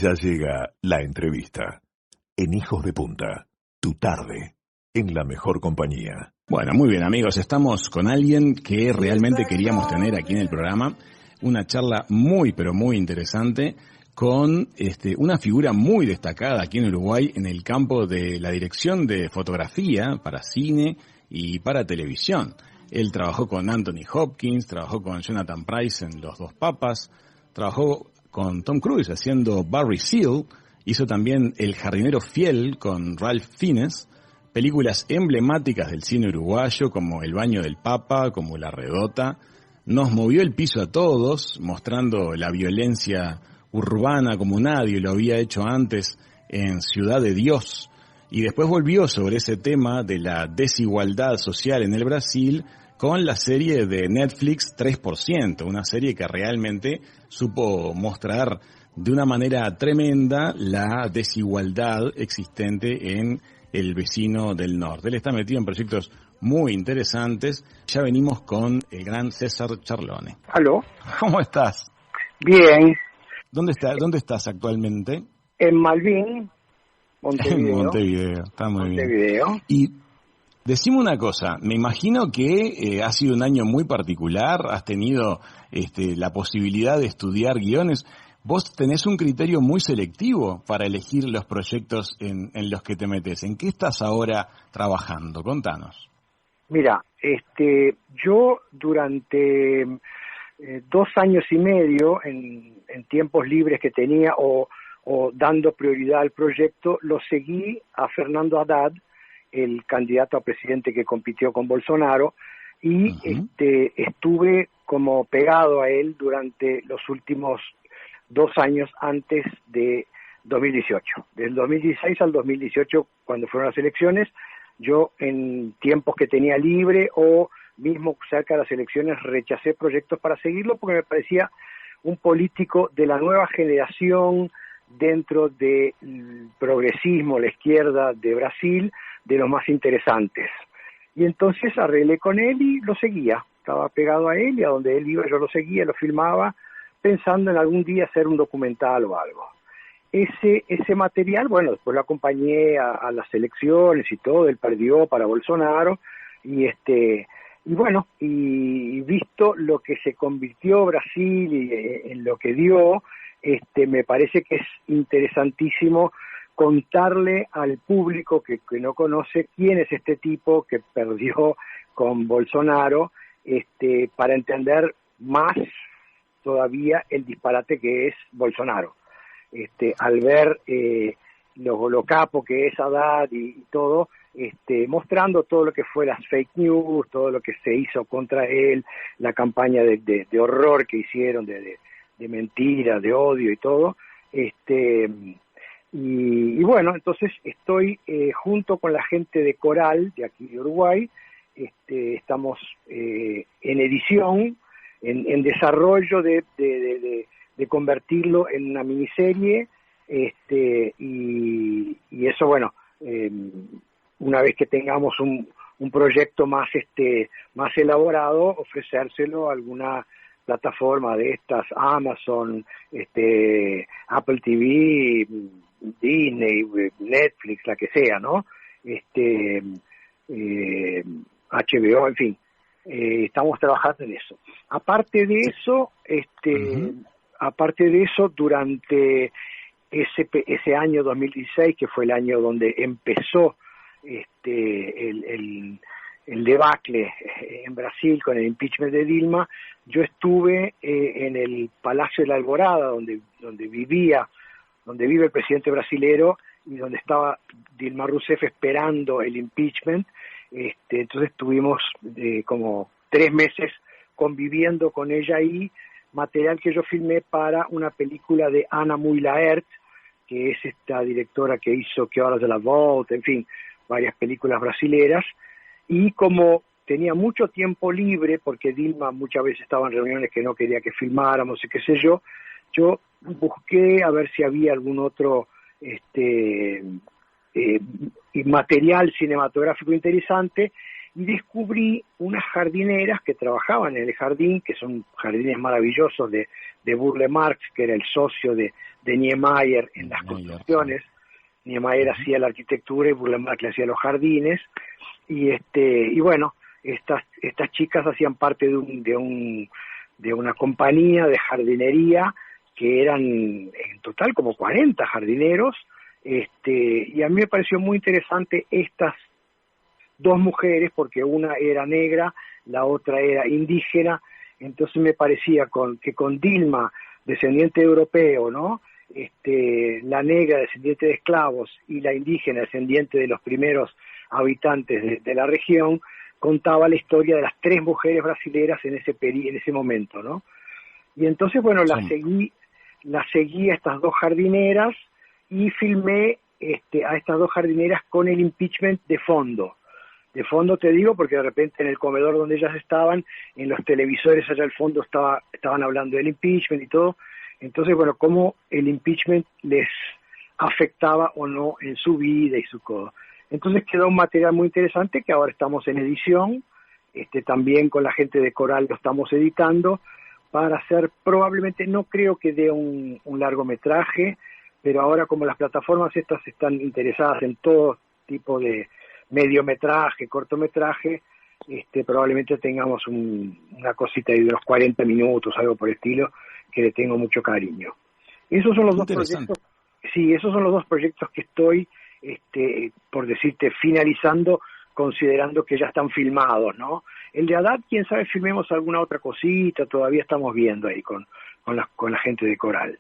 Ya llega la entrevista en Hijos de Punta, tu tarde, en la mejor compañía. Bueno, muy bien amigos, estamos con alguien que realmente queríamos tener aquí en el programa, una charla muy pero muy interesante con una figura muy destacada aquí en Uruguay en el campo de la dirección de fotografía para cine y para televisión. Él trabajó con Anthony Hopkins, trabajó con Jonathan Pryce en Los Dos Papas, trabajó con Tom Cruise haciendo Barry Seal, hizo también El jardinero fiel con Ralph Fiennes, películas emblemáticas del cine uruguayo como El baño del Papa, como La redota. Nos movió el piso a todos, mostrando la violencia urbana como nadie lo había hecho antes en Ciudad de Dios. Y después volvió sobre ese tema de la desigualdad social en el Brasil con la serie de Netflix 3%, una serie que realmente supo mostrar de una manera tremenda la desigualdad existente en el vecino del norte. Él está metido en proyectos muy interesantes. Ya venimos con el gran César Charlone. ¿Aló? ¿Cómo estás? Bien. ¿Dónde estás actualmente? En Malvin, Montevideo. En Montevideo, está muy Montevideo. bien. Y decime una cosa, me imagino que ha sido un año muy particular, has tenido la posibilidad de estudiar guiones. Vos tenés un criterio muy selectivo para elegir los proyectos en los que te metes. ¿En qué estás ahora trabajando? Contanos. Mira, yo durante 2 años y medio, en tiempos libres que tenía o dando prioridad al proyecto, lo seguí a Fernando Haddad, el candidato a presidente que compitió con Bolsonaro, y estuve como pegado a él durante los últimos 2 años antes de 2018. Del 2016 al 2018, cuando fueron las elecciones, yo en tiempos que tenía libre o mismo cerca de las elecciones rechacé proyectos para seguirlo porque me parecía un político de la nueva generación dentro del progresismo, la izquierda de Brasil, de los más interesantes. Y entonces arreglé con él y lo seguía. Estaba pegado a él y a donde él iba yo lo seguía, lo filmaba, pensando en algún día hacer un documental o algo. Ese material, bueno, después lo acompañé a las elecciones y todo, él perdió para Bolsonaro, y bueno, y visto lo que se convirtió Brasil y en lo que dio, me parece que es interesantísimo contarle al público que no conoce quién es este tipo que perdió con Bolsonaro, para entender más todavía el disparate que es Bolsonaro. Al ver lo capo que es Haddad y todo, mostrando todo lo que fue las fake news, todo lo que se hizo contra él, la campaña de horror que hicieron, de mentira, de odio y todo, y bueno, entonces estoy junto con la gente de Coral, de aquí de Uruguay, estamos en edición, en desarrollo de convertirlo en una miniserie, y eso, bueno, una vez que tengamos un proyecto más elaborado, ofrecérselo a alguna plataforma de estas, Amazon, Apple TV, Disney, Netflix, la que sea, ¿no? HBO, en fin, estamos trabajando en eso. Aparte de eso, durante ese año 2016, que fue el año donde empezó el debacle en Brasil con el impeachment de Dilma, yo estuve en el Palacio de la Alborada, donde vive el presidente brasilero y donde estaba Dilma Rousseff esperando el impeachment. Entonces estuvimos como 3 meses conviviendo con ella ahí, material que yo filmé para una película de Ana Muy Laert, que es esta directora que hizo Que horas de la Volta, en fin, varias películas brasileras. Y como tenía mucho tiempo libre, porque Dilma muchas veces estaba en reuniones que no quería que filmáramos y qué sé yo busqué a ver si había algún otro material cinematográfico interesante, y descubrí unas jardineras que trabajaban en el jardín, que son jardines maravillosos de Burle Marx, que era el socio de Niemeyer en las construcciones. Niemeyer hacía la arquitectura y Burle Marx le hacía los jardines, y bueno, estas chicas hacían parte de una compañía de jardinería que eran en total como 40 jardineros, y a mí me pareció muy interesante estas dos mujeres, porque una era negra, la otra era indígena, entonces me parecía que con Dilma, descendiente europeo, ¿no? La negra, descendiente de esclavos, y la indígena, descendiente de los primeros habitantes de la región, contaba la historia de las tres mujeres brasileras en ese momento, ¿no? Y entonces, bueno, las seguí a estas dos jardineras y filmé a estas dos jardineras con el impeachment de fondo. De fondo te digo porque de repente en el comedor donde ellas estaban, en los televisores allá al fondo estaban hablando del impeachment y todo. Entonces, bueno, cómo el impeachment les afectaba o no en su vida y su cosa. Entonces quedó un material muy interesante que ahora estamos en edición, también con la gente de Coral lo estamos editando, para hacer probablemente, no creo que dé un largometraje, pero ahora como las plataformas estas están interesadas en todo tipo de mediometraje, cortometraje, probablemente tengamos una cosita de unos 40 minutos, algo por el estilo, que le tengo mucho cariño. Esos son los dos proyectos. Sí, esos son los dos proyectos que estoy, por decirte, finalizando, considerando que ya están filmados, ¿no? El de Haddad, quién sabe, filmemos alguna otra cosita, todavía estamos viendo ahí con la gente de Coral.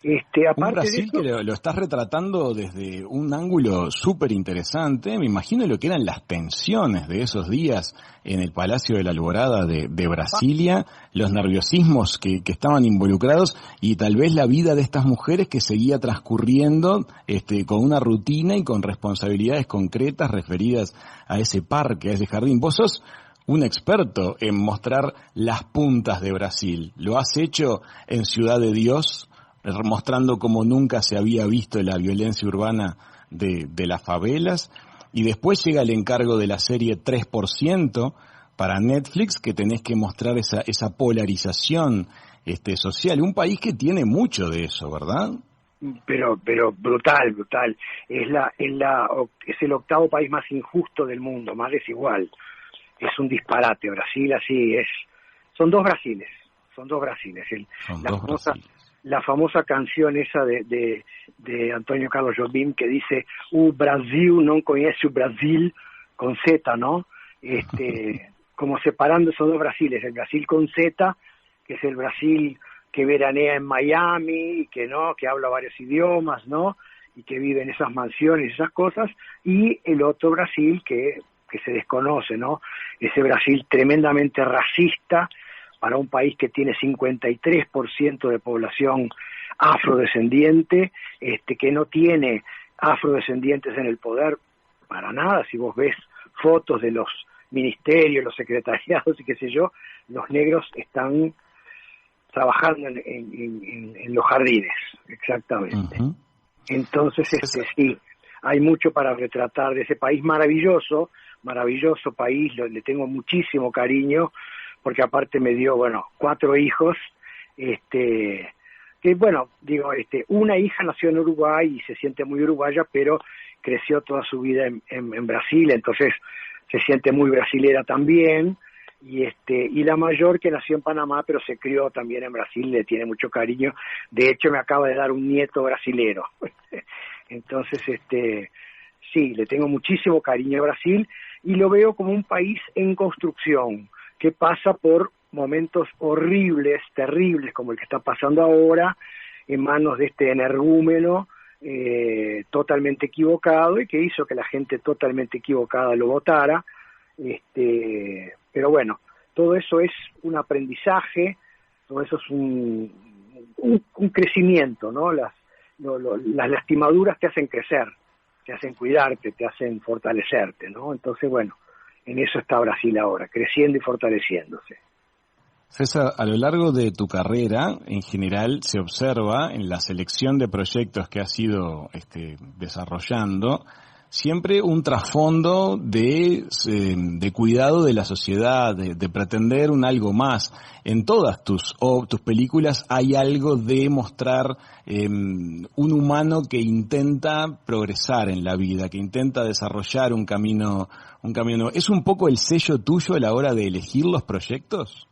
Aparte un Brasil de esto, que lo estás retratando desde un ángulo súper interesante. Me imagino lo que eran las tensiones de esos días en el Palacio de la Alborada de Brasilia, los nerviosismos que estaban involucrados y tal vez la vida de estas mujeres que seguía transcurriendo con una rutina y con responsabilidades concretas referidas a ese parque, a ese jardín. Vos sos un experto en mostrar las puntas de Brasil. Lo has hecho en Ciudad de Dios, mostrando como nunca se había visto la violencia urbana de las favelas, y después llega el encargo de la serie 3% para Netflix, que tenés que mostrar esa polarización social. Un país que tiene mucho de eso, ¿verdad? Pero brutal. Es el octavo país más injusto del mundo, más desigual. Es un disparate. Brasil así es. Son dos Brasiles. La famosa canción esa de Antonio Carlos Jobim que dice Brasil no conoce Brasil con Z, ¿no? Como separando esos dos Brasiles, el Brasil con Z, que es el Brasil que veranea en Miami y que habla varios idiomas, ¿no? Y que vive en esas mansiones y esas cosas, y el otro Brasil que se desconoce, ¿no? Ese Brasil tremendamente racista para un país que tiene 53% de población afrodescendiente, que no tiene afrodescendientes en el poder para nada. Si vos ves fotos de los ministerios, los secretariados y qué sé yo, los negros están trabajando en los jardines, exactamente. Uh-huh. Entonces, sí, hay mucho para retratar de ese país maravilloso país, le tengo muchísimo cariño, porque aparte me dio, 4 hijos, una hija nació en Uruguay y se siente muy uruguaya, pero creció toda su vida en Brasil, entonces se siente muy brasilera también, y la mayor que nació en Panamá, pero se crió también en Brasil, le tiene mucho cariño, de hecho me acaba de dar un nieto brasilero, entonces sí, le tengo muchísimo cariño a Brasil, y lo veo como un país en construcción, que pasa por momentos horribles, terribles, como el que está pasando ahora, en manos de este energúmeno totalmente equivocado, y que hizo que la gente totalmente equivocada lo votara, pero bueno, todo eso es un aprendizaje, todo eso es un crecimiento, ¿no? Las lastimaduras te hacen crecer, te hacen cuidarte, te hacen fortalecerte, ¿no? Entonces, bueno, en eso está Brasil ahora, creciendo y fortaleciéndose. César, a lo largo de tu carrera, en general, se observa en la selección de proyectos que has ido desarrollando, siempre un trasfondo de cuidado de la sociedad, de pretender un algo más. En todas tus películas hay algo de mostrar un humano que intenta progresar en la vida, que intenta desarrollar un camino. ¿Es un poco el sello tuyo a la hora de elegir los proyectos?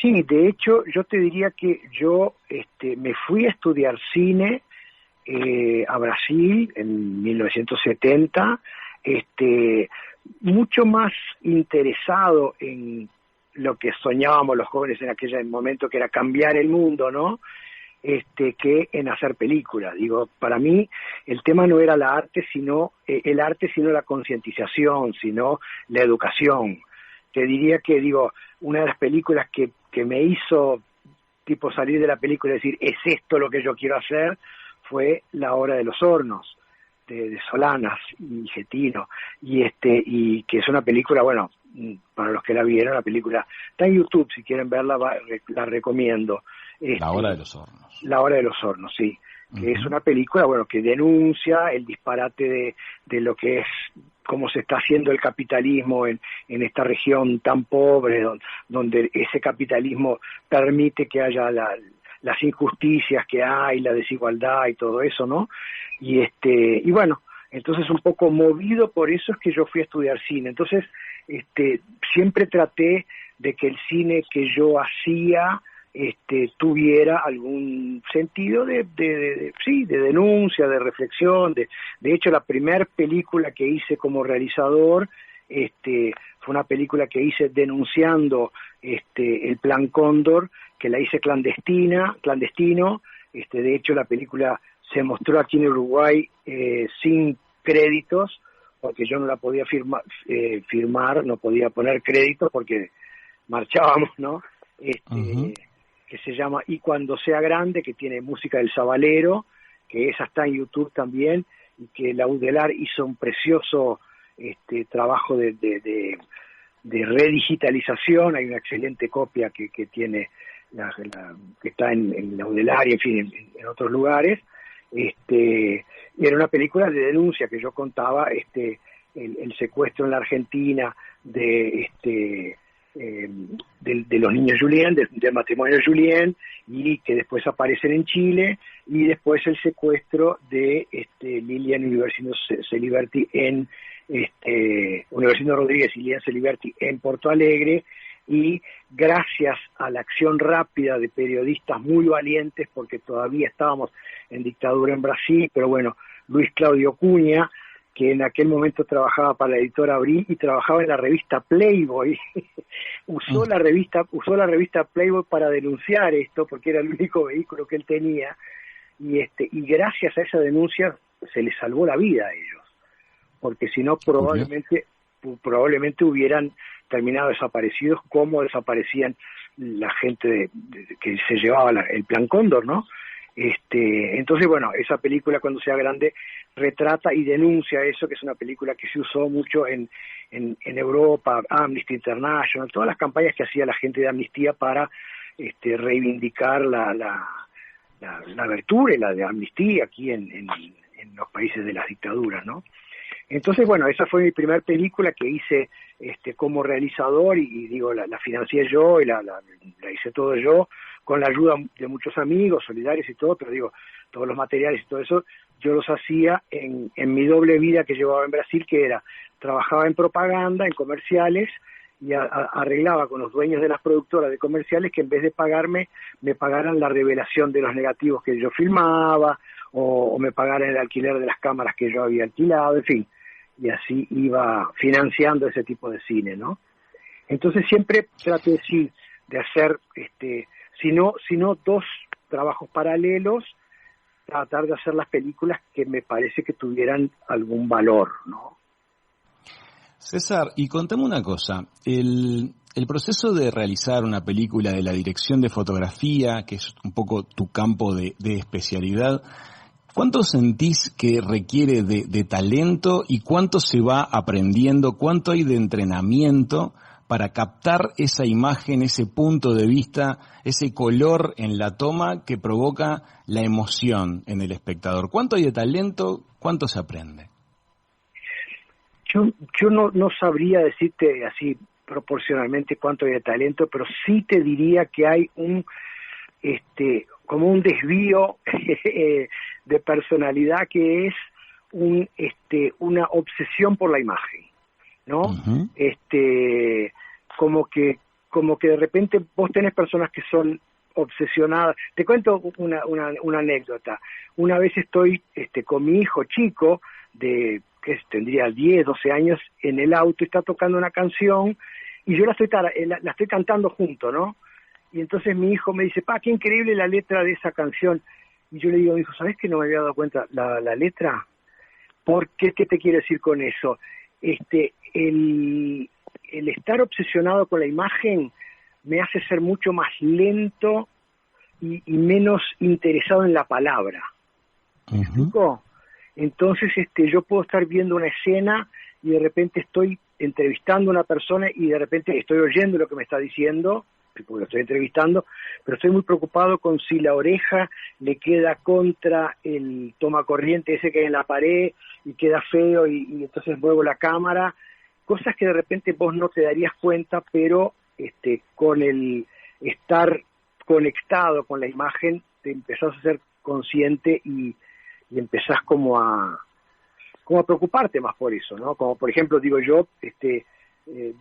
Sí, de hecho, yo te diría que yo me fui a estudiar cine a Brasil en 1970, mucho más interesado en lo que soñábamos los jóvenes en aquel momento, que era cambiar el mundo, ¿no? Que en hacer películas. Digo, para mí el tema no era el arte, sino la concientización, sino la educación. Te diría que, una de las películas que me hizo tipo salir de la película y decir, es esto lo que yo quiero hacer, fue La Hora de los Hornos, de Solanas y Getino, y que es una película, bueno, para los que la vieron, la película está en YouTube, si quieren verla, la recomiendo. La Hora de los Hornos. La Hora de los Hornos, sí. Que es una película, bueno, que denuncia el disparate de lo que es, cómo se está haciendo el capitalismo en esta región tan pobre, donde ese capitalismo permite que haya las injusticias que hay, la desigualdad y todo eso, ¿no? Y bueno, entonces un poco movido por eso es que yo fui a estudiar cine. Entonces, siempre traté de que el cine que yo hacía tuviera algún sentido de denuncia, de reflexión. De hecho, la primer película que hice como realizador fue una película que hice denunciando el Plan Cóndor, que la hice clandestino. De hecho, la película se mostró aquí en Uruguay sin créditos, porque yo no la podía firmar, no podía poner créditos porque marchábamos, ¿no? Que se llama Y Cuando Sea Grande, que tiene música del Sabalero, que esa está en YouTube también, y que la UDELAR hizo un precioso trabajo de redigitalización. Hay una excelente copia que tiene que está en la UDELAR y en fin en otros lugares. Y era una película de denuncia que yo contaba el secuestro en la Argentina de los niños Julien, del matrimonio Julien, y que después aparecen en Chile, y después el secuestro de Lilian Universino Celiberti Universino Rodríguez y Lilian Celiberti en Porto Alegre, y gracias a la acción rápida de periodistas muy valientes, porque todavía estábamos en dictadura en Brasil, pero bueno, Luis Claudio Cunha, que en aquel momento trabajaba para la editora Abril y trabajaba en la revista Playboy, usó la revista Playboy para denunciar esto, porque era el único vehículo que él tenía, y gracias a esa denuncia se les salvó la vida a ellos, porque si no probablemente hubieran terminado desaparecidos, como desaparecían la gente que se llevaba el Plan Cóndor, ¿no? Entonces, bueno, esa película, Cuando Sea Grande, retrata y denuncia eso, que es una película que se usó mucho en Europa, Amnesty International, todas las campañas que hacía la gente de Amnistía para reivindicar la abertura y la de amnistía aquí en los países de las dictaduras, ¿no? Entonces, bueno, esa fue mi primera película que hice como realizador y la financié yo y la hice todo yo, con la ayuda de muchos amigos, solidarios y todo, pero todos los materiales y todo eso, yo los hacía en mi doble vida que llevaba en Brasil, que era, trabajaba en propaganda, en comerciales, y arreglaba con los dueños de las productoras de comerciales que en vez de pagarme, me pagaran la revelación de los negativos que yo filmaba, o me pagaran el alquiler de las cámaras que yo había alquilado, en fin, y así iba financiando ese tipo de cine, ¿no? Entonces siempre trato de hacer, si no dos trabajos paralelos, tratar de hacer las películas que me parece que tuvieran algún valor, ¿no? César, y contame una cosa, el proceso de realizar una película, de la dirección de fotografía, que es un poco tu campo de especialidad, ¿cuánto sentís que requiere de talento y cuánto se va aprendiendo, cuánto hay de entrenamiento para captar esa imagen, ese punto de vista, ese color en la toma que provoca la emoción en el espectador? ¿Cuánto hay de talento? ¿Cuánto se aprende? Yo no sabría decirte así proporcionalmente cuánto hay de talento, pero sí te diría que hay como un desvío de personalidad que es una obsesión por la imagen, ¿no? Uh-huh. Como que de repente vos tenés personas que son obsesionadas. Te cuento una anécdota. Una vez estoy con mi hijo chico que tendría 10, 12 años en el auto, está tocando una canción y yo la estoy cantando junto, ¿no? Y entonces mi hijo me dice, qué increíble la letra de esa canción. Y yo le digo, hijo, ¿sabés que no me había dado cuenta la letra? ¿Por qué? ¿Qué te quiero decir con eso? El estar obsesionado con la imagen me hace ser mucho más lento y menos interesado en la palabra. ¿Me explico? Entonces yo puedo estar viendo una escena y de repente estoy entrevistando a una persona y de repente estoy oyendo lo que me está diciendo, porque lo estoy entrevistando, pero estoy muy preocupado con si la oreja le queda contra el tomacorriente ese que hay en la pared y queda feo y entonces muevo la cámara, cosas que de repente vos no te darías cuenta, pero con el estar conectado con la imagen te empezás a ser consciente y empezás como a preocuparte más por eso, ¿no? Como por ejemplo, digo yo,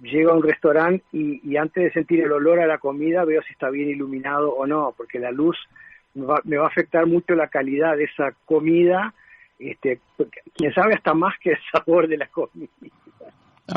llego a un restaurante y antes de sentir el olor a la comida veo si está bien iluminado o no, porque la luz me va a afectar mucho la calidad de esa comida, quién sabe hasta más que el sabor de la comida.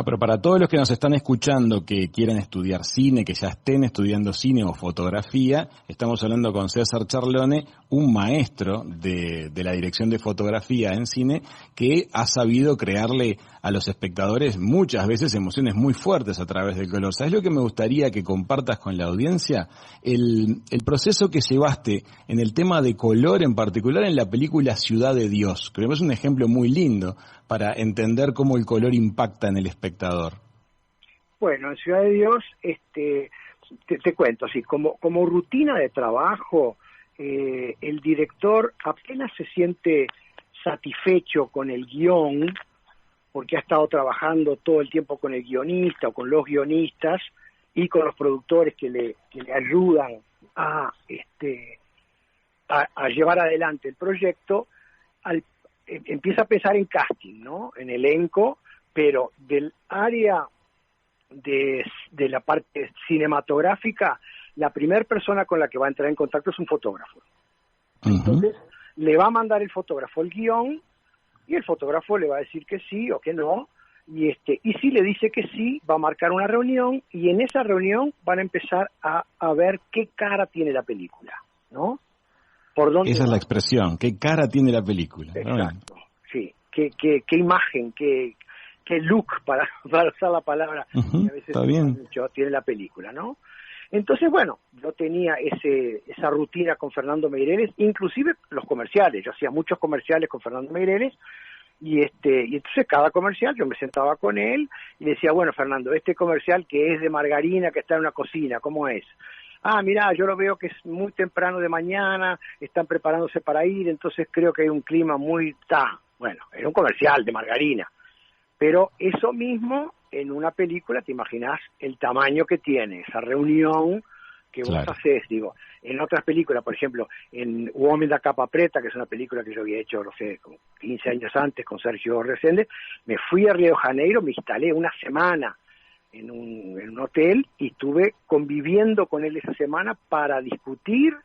Pero para todos los que nos están escuchando que quieren estudiar cine, que ya estén estudiando cine o fotografía, estamos hablando con César Charlone, un maestro de la dirección de fotografía en cine, que ha sabido crearle a los espectadores muchas veces emociones muy fuertes a través del color. ¿Sabes lo que me gustaría que compartas con la audiencia? El proceso que llevaste en el tema de color, en particular en la película Ciudad de Dios. Creo que es un ejemplo muy lindo para entender cómo el color impacta en el espectador. Bueno, en Ciudad de Dios, te cuento, así como rutina de trabajo, el director apenas se siente satisfecho con el guión, porque ha estado trabajando todo el tiempo con el guionista o con los guionistas y con los productores que le ayudan a llevar adelante el proyecto, empieza a pensar en casting, ¿no? En elenco, pero del área de la parte cinematográfica, la primera persona con la que va a entrar en contacto es un fotógrafo. Uh-huh. Entonces, le va a mandar el fotógrafo el guión y el fotógrafo le va a decir que sí o que no, y si le dice que sí, va a marcar una reunión y en esa reunión van a empezar a ver qué cara tiene la película, ¿no? ¿Por dónde Esa va? Es la expresión, qué cara tiene la película. Exacto, sí, qué imagen, qué look, para usar la palabra, uh-huh, que a veces está bien. tiene la película, ¿no? Entonces, bueno, yo tenía esa rutina con Fernando Meireles, inclusive los comerciales, yo hacía muchos comerciales con Fernando Meireles, y entonces cada comercial yo me sentaba con él y le decía, bueno, Fernando, este comercial que es de margarina, que está en una cocina, ¿cómo es? Mirá, yo lo veo que es muy temprano de mañana, están preparándose para ir, entonces creo que hay un clima muy... Bueno, era un comercial de margarina, pero eso mismo en una película, te imaginás el tamaño que tiene, esa reunión que vos haces, digo, en otras películas, por ejemplo, en Uomo da Capa Preta, que es una película que yo había hecho, no sé, como 15 años antes con Sergio Resende, me fui a Río de Janeiro, me instalé una semana en un hotel y estuve conviviendo con él esa semana para discutir,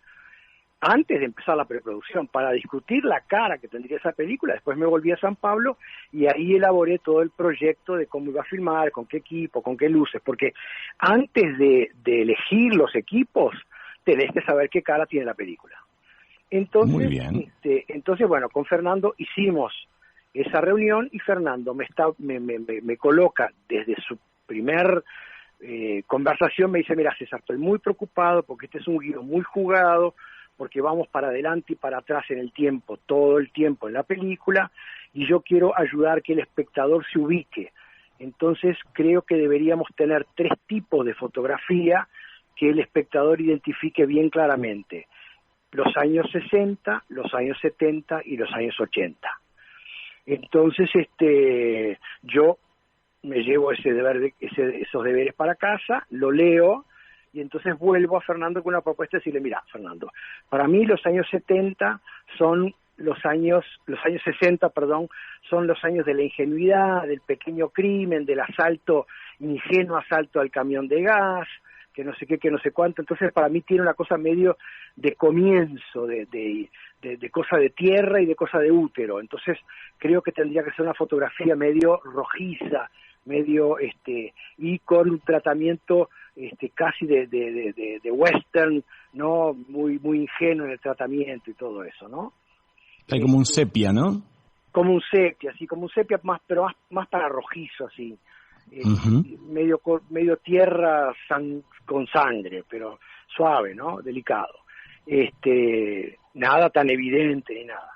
antes de empezar la preproducción, para discutir la cara que tendría esa película. Después me volví a San Pablo y ahí elaboré todo el proyecto de cómo iba a filmar, con qué equipo, con qué luces, porque antes de elegir los equipos tenés que saber qué cara tiene la película. Entonces, muy bien. Entonces, bueno, con Fernando hicimos esa reunión y Fernando me coloca desde su primer conversación, me dice, mira César, estoy muy preocupado porque este es un guión muy jugado, porque vamos para adelante y para atrás en el tiempo, todo el tiempo en la película, y yo quiero ayudar que el espectador se ubique. Entonces creo que deberíamos tener 3 tipos de fotografía que el espectador identifique bien claramente: los años 60, los años 70 y los años 80. Entonces yo me llevo esos deberes para casa, lo leo, y entonces vuelvo a Fernando con una propuesta de decirle, mira, Fernando, para mí los años 70 son los años 60, perdón, son los años de la ingenuidad, del pequeño crimen, del ingenuo asalto al camión de gas, que no sé qué, que no sé cuánto. Entonces para mí tiene una cosa medio de comienzo, de cosa de tierra y de cosa de útero. Entonces creo que tendría que ser una fotografía medio rojiza, medio y con un tratamiento casi de western, no muy ingenuo en el tratamiento y todo eso, ¿no? Hay como un sepia, ¿no? Como un sepia, así, como un sepia pero más para rojizo, así. Medio tierra con sangre, pero suave, ¿no? Delicado. Nada tan evidente ni nada.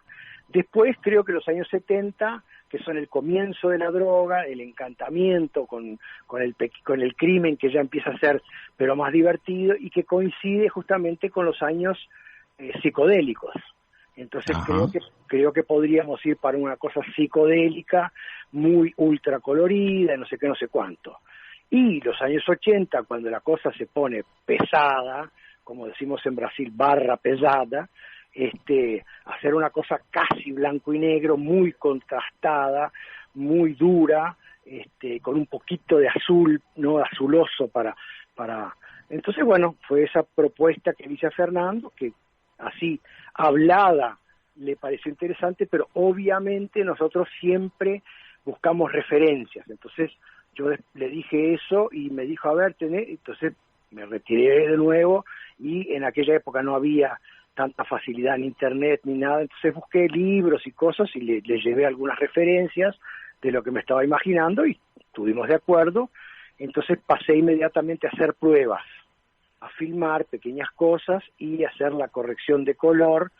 Después creo que los años 70, que son el comienzo de la droga, el encantamiento con el crimen que ya empieza a ser pero más divertido, y que coincide justamente con los años psicodélicos. Entonces creo que podríamos ir para una cosa psicodélica, muy ultra colorida, no sé qué, no sé cuánto. Y los años 80, cuando la cosa se pone pesada, como decimos en Brasil, barra pesada, hacer una cosa casi blanco y negro, muy contrastada, muy dura, con un poquito de azul, no azuloso para. Entonces, bueno, fue esa propuesta que hice a Fernando, que así hablada le pareció interesante, pero obviamente nosotros siempre buscamos referencias. Entonces yo le dije eso y me dijo, a ver, entonces me retiré de nuevo, y en aquella época no había tanta facilidad en internet ni nada, entonces busqué libros y cosas y le llevé algunas referencias de lo que me estaba imaginando y estuvimos de acuerdo. Entonces pasé inmediatamente a hacer pruebas, a filmar pequeñas cosas y hacer la corrección de color,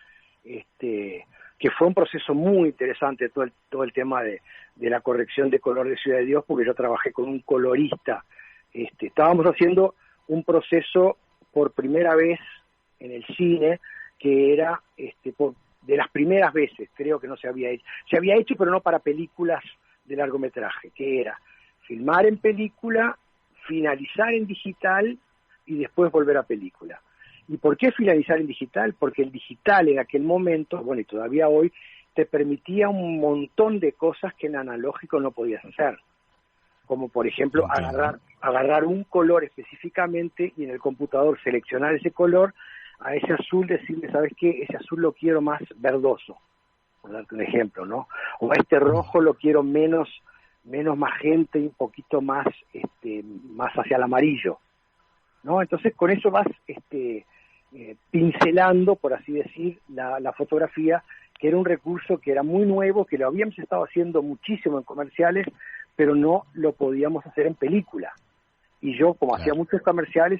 que fue un proceso muy interesante, todo el tema de la corrección de color de Ciudad de Dios, porque yo trabajé con un colorista. Estábamos haciendo un proceso por primera vez en el cine, que era de las primeras veces, creo que no se había hecho. Se había hecho, pero no para películas de largometraje, que era filmar en película, finalizar en digital y después volver a película. ¿Y por qué finalizar en digital? Porque el digital en aquel momento, bueno, y todavía hoy, te permitía un montón de cosas que en analógico no podías hacer. Como por ejemplo agarrar un color específicamente y en el computador seleccionar ese color, a ese azul decirle, ¿sabes qué? Ese azul lo quiero más verdoso, por darte un ejemplo, ¿no? O este rojo lo quiero menos magenta y un poquito más hacia el amarillo, ¿no? Entonces con eso vas pincelando, por así decir, la fotografía, que era un recurso que era muy nuevo, que lo habíamos estado haciendo muchísimo en comerciales, pero no lo podíamos hacer en película. Y yo, como hacía muchos comerciales,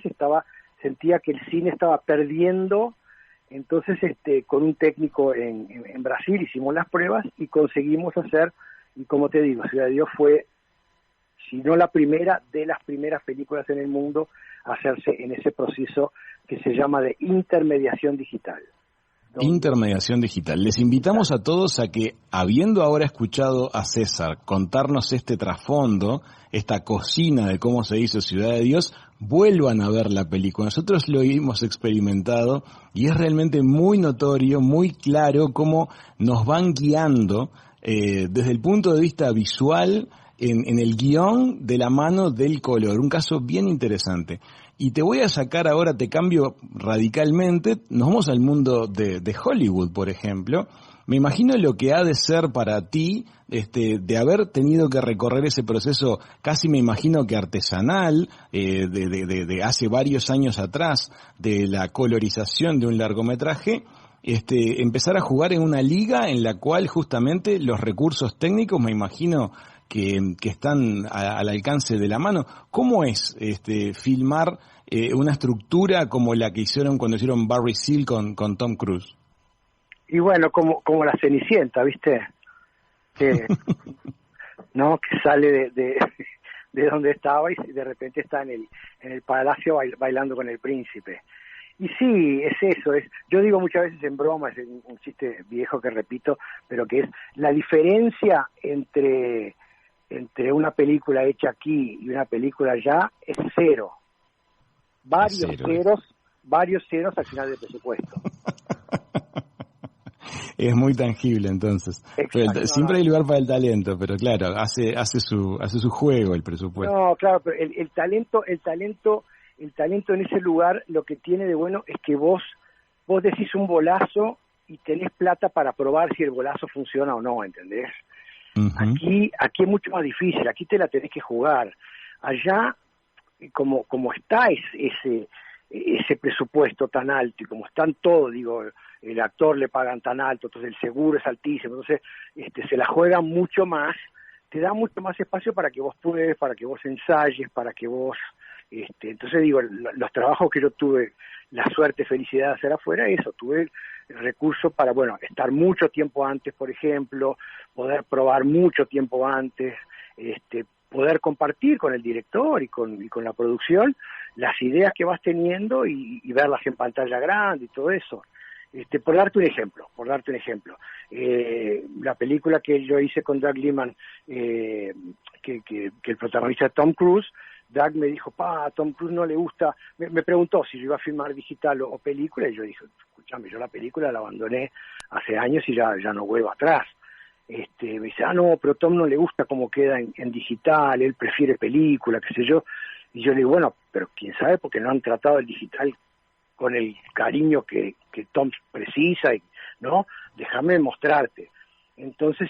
sentía que el cine estaba perdiendo. Entonces con un técnico en Brasil hicimos las pruebas y conseguimos hacer, y como te digo, Ciudad de Dios fue, si no la primera, de las primeras películas en el mundo a hacerse en ese proceso que se llama de intermediación digital. Intermediación digital. Les invitamos a todos a que, habiendo ahora escuchado a César contarnos este trasfondo, esta cocina de cómo se hizo Ciudad de Dios, vuelvan a ver la película. Nosotros lo hemos experimentado y es realmente muy notorio, muy claro cómo nos van guiando desde el punto de vista visual en el guión de la mano del color. Un caso bien interesante. Y te voy a sacar ahora, te cambio radicalmente, nos vamos al mundo de Hollywood, por ejemplo. Me imagino lo que ha de ser para ti, de haber tenido que recorrer ese proceso, casi me imagino que artesanal, de hace varios años atrás, de la colorización de un largometraje, empezar a jugar en una liga en la cual justamente los recursos técnicos, me imagino, que están al alcance de la mano. ¿Cómo es filmar una estructura como la que hicieron cuando hicieron Barry Seal con Tom Cruise? Y bueno, como la Cenicienta, ¿viste? ¿No? Que sale de donde estaba y de repente está en el palacio bailando con el príncipe. Y sí, es eso, yo digo muchas veces en broma, es un chiste viejo que repito, pero que es la diferencia entre entre una película hecha aquí y una película allá es cero. Varios ceros al final del presupuesto. Es muy tangible, entonces. Exacto, siempre hay lugar para el talento, pero claro, hace su juego el presupuesto. No, claro, pero el talento en ese lugar lo que tiene de bueno es que vos decís un bolazo y tenés plata para probar si el bolazo funciona o no, ¿entendés? Uh-huh. Aquí es mucho más difícil, aquí te la tenés que jugar. Allá, como está ese presupuesto tan alto y como están todos, digo, el actor le pagan tan alto, entonces el seguro es altísimo, entonces se la juegan mucho más, te da mucho más espacio para que vos pruebes, para que vos ensayes, para que vos, entonces digo, los trabajos que yo tuve la suerte, felicidad de hacer afuera, eso, tuve el recurso para, bueno, estar mucho tiempo antes, por ejemplo, poder probar mucho tiempo antes, poder compartir con el director y con la producción las ideas que vas teniendo y verlas en pantalla grande y todo eso. Por darte un ejemplo, la película que yo hice con Doug Liman, que el protagonista es Tom Cruise, Doug me dijo, a Tom Cruise no le gusta, me preguntó si yo iba a filmar digital o película, y yo dije, escúchame, yo la película la abandoné hace años y ya no vuelvo atrás. Me dice, no, pero Tom no le gusta cómo queda en digital, él prefiere película, qué sé yo, y yo le digo, bueno, pero quién sabe, porque no han tratado el digital con el cariño que Tom precisa, ¿no? Déjame mostrarte. Entonces,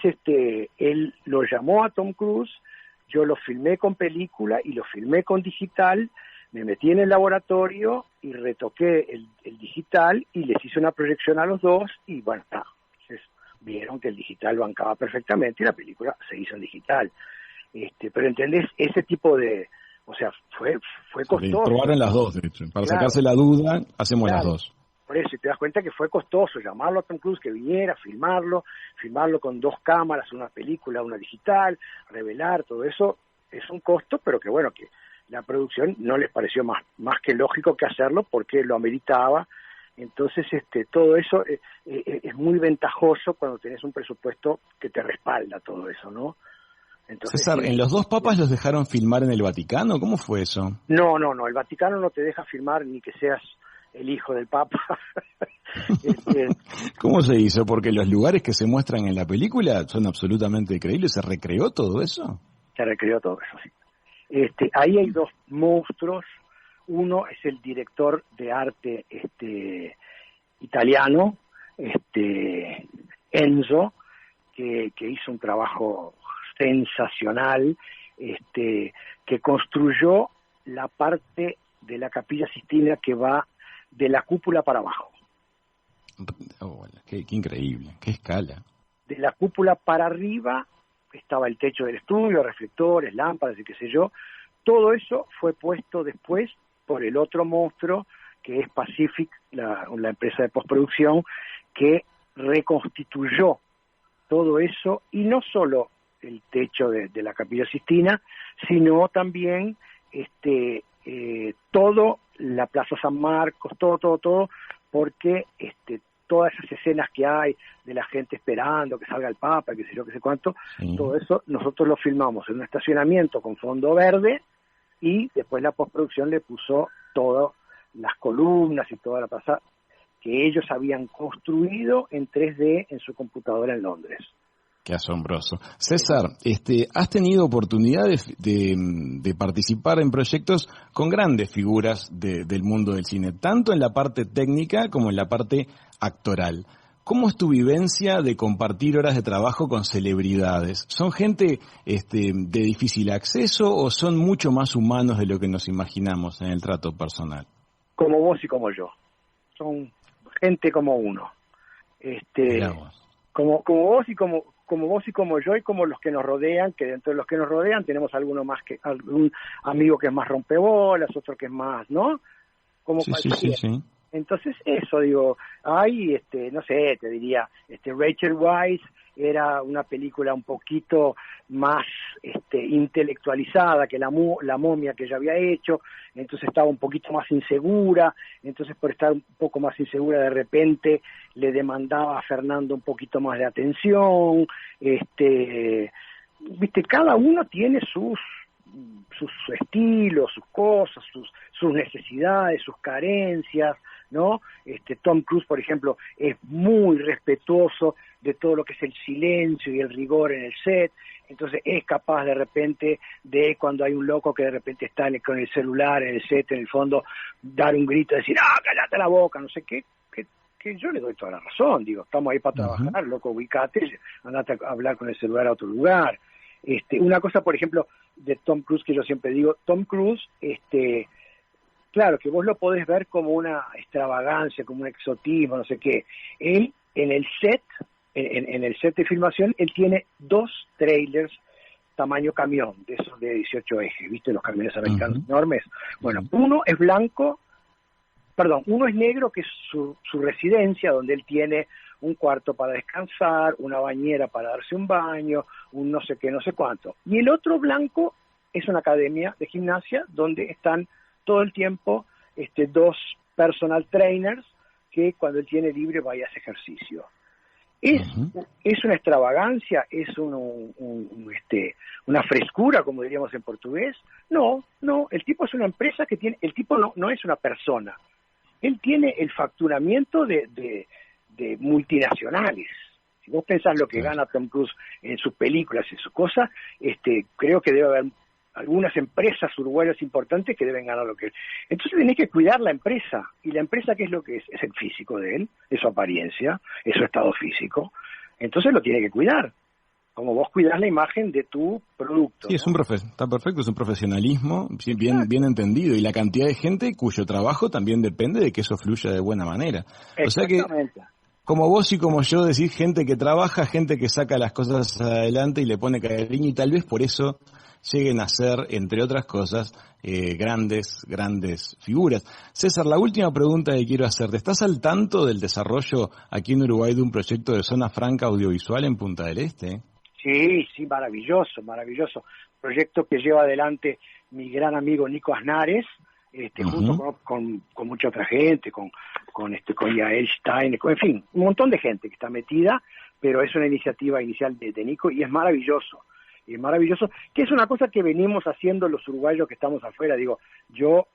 él lo llamó a Tom Cruise, yo lo filmé con película y lo filmé con digital, me metí en el laboratorio y retoqué el digital y les hice una proyección a los dos y bueno, entonces vieron que el digital bancaba perfectamente y la película se hizo en digital. Pero ¿entendés? Ese tipo de... O sea, fue costoso. Probaron las dos, de hecho. Para sacarse la duda, hacemos las dos. Por eso, y te das cuenta que fue costoso llamarlo a Tom Cruise, que viniera, filmarlo con 2 cámaras, una película, una digital, revelar, todo eso es un costo, pero que bueno, que la producción no les pareció más que lógico que hacerlo porque lo ameritaba. Entonces, todo eso es muy ventajoso cuando tenés un presupuesto que te respalda todo eso, ¿no? Entonces, César, ¿en los 2 papas los dejaron filmar en el Vaticano? ¿Cómo fue eso? No, el Vaticano no te deja filmar ni que seas el hijo del Papa. ¿Cómo se hizo? Porque los lugares que se muestran en la película son absolutamente increíbles. ¿Se recreó todo eso? Se recreó todo eso, sí. Ahí hay 2 monstruos. Uno es el director de arte italiano, Enzo, que hizo un trabajo sensacional, que construyó la parte de la Capilla Sistina que va de la cúpula para abajo. Oh, qué increíble, qué escala. De la cúpula para arriba estaba el techo del estudio, reflectores, lámparas y qué sé yo. Todo eso fue puesto después por el otro monstruo que es Pacific, la empresa de postproducción, que reconstituyó todo eso, y no solo el techo de la Capilla Sistina, sino también todo la Plaza San Marcos, todo, porque todas esas escenas que hay de la gente esperando que salga el Papa, que sé yo, que sé cuánto, sí. Todo eso nosotros lo filmamos en un estacionamiento con fondo verde, y después la postproducción le puso todas las columnas y toda la plaza que ellos habían construido en 3D en su computadora en Londres. Qué asombroso. César, ¿has tenido oportunidad de participar en proyectos con grandes figuras del mundo del cine, tanto en la parte técnica como en la parte actoral? ¿Cómo es tu vivencia de compartir horas de trabajo con celebridades? ¿Son gente de difícil acceso o son mucho más humanos de lo que nos imaginamos en el trato personal? Como vos y como yo. Son gente como uno. Como vos y como vos y como yo y como los que nos rodean, que dentro de los que nos rodean tenemos algún amigo que es más rompebolas, otro que es más, ¿no? Como sí. Entonces eso, digo, hay, no sé, te diría, Rachel Weisz era una película un poquito más intelectualizada que la momia que ella había hecho, entonces estaba un poquito más insegura, entonces por estar un poco más insegura de repente le demandaba a Fernando un poquito más de atención, viste, cada uno tiene sus estilos, sus cosas, sus necesidades, sus carencias, ¿no? Tom Cruise, por ejemplo, es muy respetuoso de todo lo que es el silencio y el rigor en el set, entonces es capaz de repente de, cuando hay un loco que de repente está con el celular en el set, en el fondo, dar un grito y decir, ¡ah, cállate la boca! No sé qué, que yo le doy toda la razón, digo, estamos ahí para trabajar, loco, ubicate, andate a hablar con el celular a otro lugar. Una cosa, por ejemplo, de Tom Cruise que yo siempre digo, Tom Cruise, claro, que vos lo podés ver como una extravagancia, como un exotismo, no sé qué. Él, en el set, en el set de filmación, él tiene 2 trailers tamaño camión, de esos de 18 ejes, ¿viste? Los camiones americanos enormes. Bueno, uno es negro, que es su residencia, donde él tiene un cuarto para descansar, una bañera para darse un baño, un no sé qué, no sé cuánto. Y el otro blanco es una academia de gimnasia donde están todo el tiempo 2 personal trainers que cuando él tiene libre va y hace ejercicio. ¿Es una extravagancia? ¿Es una frescura, como diríamos en portugués? No, el tipo es una empresa que tiene, el tipo no es una persona. Él tiene el facturamiento de multinacionales. Si vos pensás lo que gana Tom Cruise en sus películas y sus cosas, creo que debe haber algunas empresas uruguayas importantes que deben ganar lo que él. Entonces tenés que cuidar la empresa. ¿Y la empresa qué es lo que es? Es el físico de él, es su apariencia, es su estado físico. Entonces lo tiene que cuidar. Como vos cuidás la imagen de tu producto. Sí, ¿no? Está perfecto, es un profesionalismo bien entendido, y la cantidad de gente cuyo trabajo también depende de que eso fluya de buena manera. O sea que, como vos y como yo decís, gente que trabaja, gente que saca las cosas adelante y le pone cariño, y tal vez por eso lleguen a ser, entre otras cosas, grandes figuras. César, la última pregunta que quiero hacerte: ¿estás al tanto del desarrollo aquí en Uruguay de un proyecto de zona franca audiovisual en Punta del Este? Sí, maravilloso. Proyecto que lleva adelante mi gran amigo Nico Aznares, junto con mucha otra gente, con Yael Stein, en fin, un montón de gente que está metida, pero es una iniciativa inicial de Nico y es maravilloso, que es una cosa que venimos haciendo los uruguayos que estamos afuera. Digo, yo,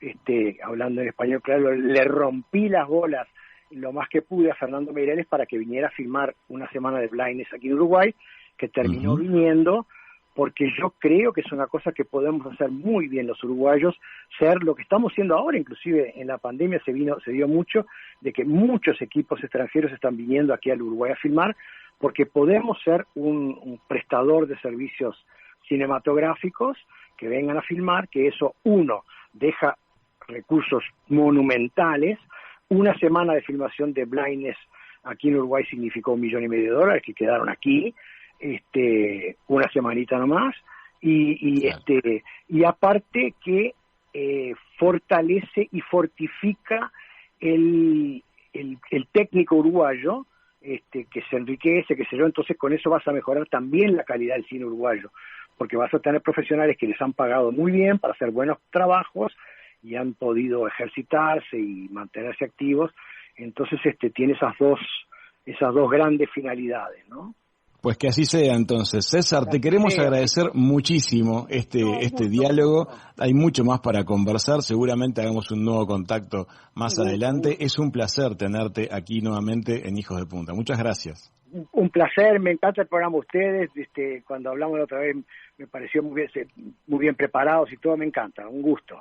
hablando en español, claro, le rompí las bolas lo más que pude a Fernando Meireles para que viniera a filmar una semana de Blindness aquí en Uruguay, que terminó viniendo, porque yo creo que es una cosa que podemos hacer muy bien los uruguayos, ser lo que estamos haciendo ahora. Inclusive en la pandemia se dio mucho de que muchos equipos extranjeros están viniendo aquí al Uruguay a filmar, porque podemos ser un prestador de servicios cinematográficos que vengan a filmar, que eso, uno, deja recursos monumentales. Una semana de filmación de Blindness aquí en Uruguay significó $1,5 millones que quedaron aquí, una semanita nomás, y aparte que fortalece y fortifica el técnico uruguayo, que se enriquece, entonces con eso vas a mejorar también la calidad del cine uruguayo, porque vas a tener profesionales que les han pagado muy bien para hacer buenos trabajos y han podido ejercitarse y mantenerse activos. Entonces tiene esas dos grandes finalidades, ¿no? Pues que así sea entonces. César, te queremos agradecer muchísimo este diálogo. Hay mucho más para conversar, seguramente hagamos un nuevo contacto más adelante. Es un placer tenerte aquí nuevamente en Hijos de Punta. Muchas gracias. Un placer, me encanta el programa de ustedes. Cuando hablamos la otra vez me pareció muy bien preparados y todo, me encanta, un gusto.